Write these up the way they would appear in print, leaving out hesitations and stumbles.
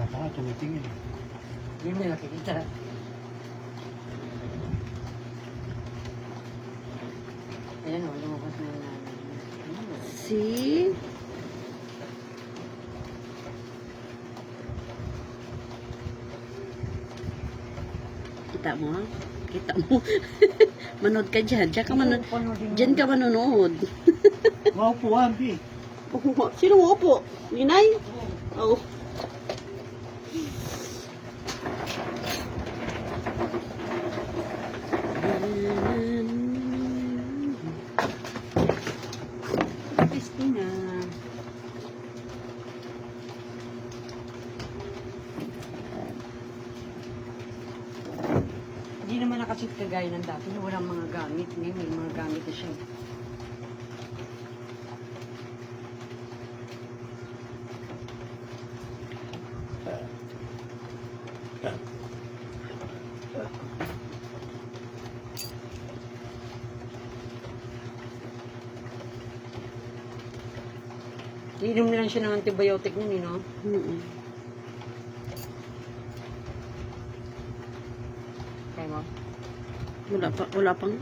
Tama ka, tumitingin. Hindi mo nakikita. Ayan o, lumabas na yung namin. See? Kita mo? Kita mo? Manood ka dyan. Diyan ka manood. Diyan ka manonood. Maupuan, Pi. Sino mo upo? Ninay? Oo. Christina. Hindi naman nakasuit kagaya ng dati. Walang mga gamit. Ngayon may mga gamit na siya. Iinom na lang siya ng antibiotic niya, no? Kaya mo? Wala pang.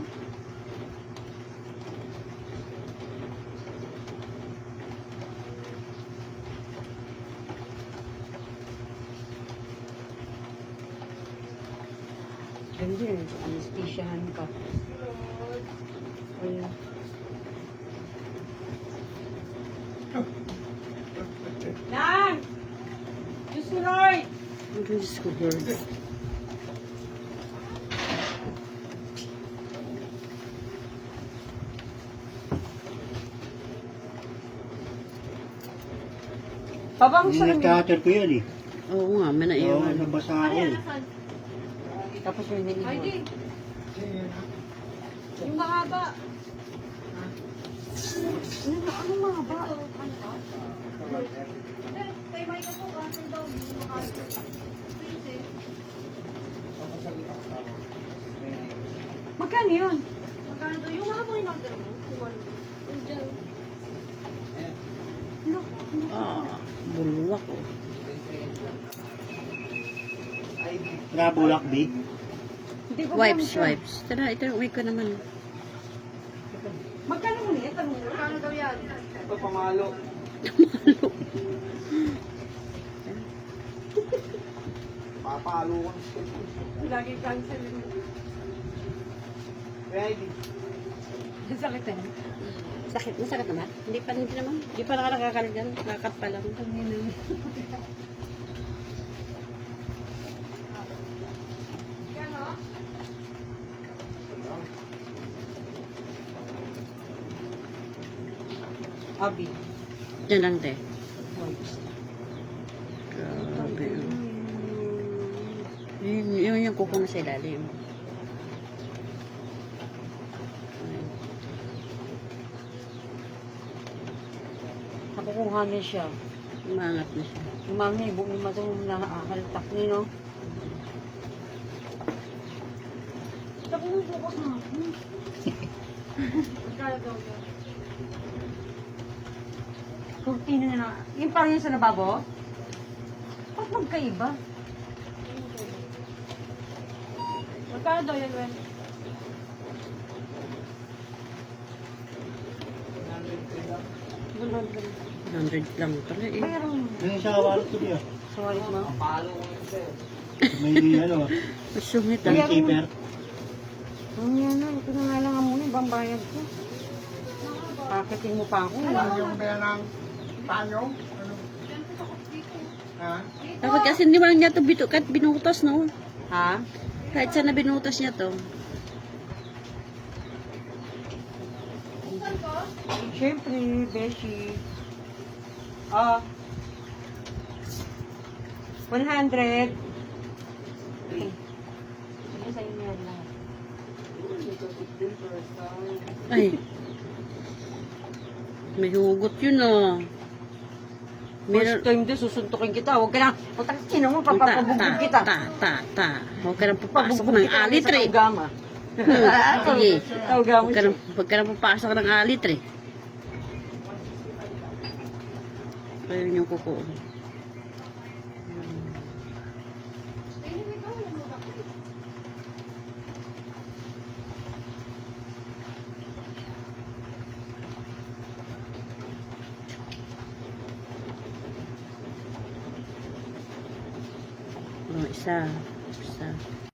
Ganda yun. Anesthesiahan ka. Ayun. Nan! Diyos ko, Lord! Diyos ko, Lord. Babang sa Nagtater ko yan eh. Oo nga, may Oo, naiwan. nabasa ako eh. Tapos may naiwan. Yung mahaba. Ano mahaba? Kay Mike ako, cancel daw. Hindi mo cancel. Please eh. Magkano yun? Magkano daw? Yung mahaba yung order mo. Yung dyan. Bulwak ko. Nabulak, Bi. Hindi ko Wipes, alam siya. wipes. Tara, ito yung uwi ko naman. Magkano mo niya? Tanong mo. Magkano daw yan? Ito pamalo. Papalo ko. Lagi cancel. Ready. Sakit eh. Sakit? Masakit naman? Hindi naman. Hindi pa nakakalagan. Nakakat pa lang. Kano? Abi. Diyan lang, te. Wipes. Grabe. Yun yung kuko na sa ilalim. Nakukuha niya siya. Umangat na siya. Umami, buong matong nakakaltak niya, no? Tapos yung focus mo. Magkano daw yan? Kurtina na na. Yung parang yun sa lababo? Ba't magkaiba? Magkano daw yan, Wen? 100 lang pala eh. Mayroon. Yung isa kawalat ko diya. Sa walit mo? May ano, Masungit may ah. keeper. Ang yan na. Ito na nga lang ang muna. Ibang bayad ko. Pakitin mo pa ako. Yung ba ng panyo? Ha? Dapat kasi hindi mo lang niya ito binutas, no? Ha? Kahit sana binutas niya to. Siyempre, Beshi. 100. Sige, sa inyo yan lahat. Ay. May hugot yun ah. First time din, susuntukin kita. Huwag ka na. Pagtakin mo, papapabugin kita. Huwag ka nang papasok ng alitre. Sa Taugama. Sige. Taugama siya. Huwag ka nang papasok ng alitre. Ayun yung kuko. Oh, isa. Isa.